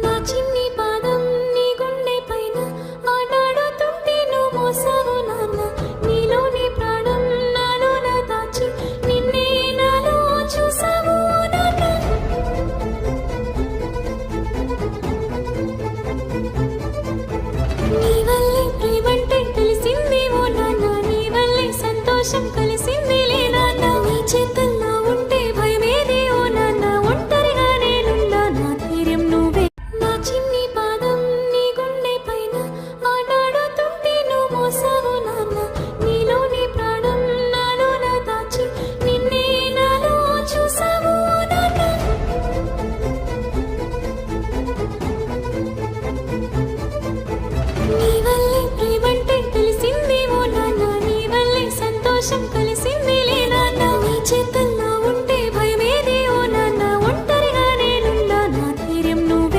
నా చిన్ని పాదం నీ గుండె పైన ఆటాడుతుంటే నువ్వు మోసావు నాన్న. నీలోని ప్రాణం నాలోన దాచి నిన్నే నాలో చూసావు నాన్న. నీ వల్లే ప్రేమంటే తెలిసిందేమో నాన్న, నీ వల్లే సంతోషం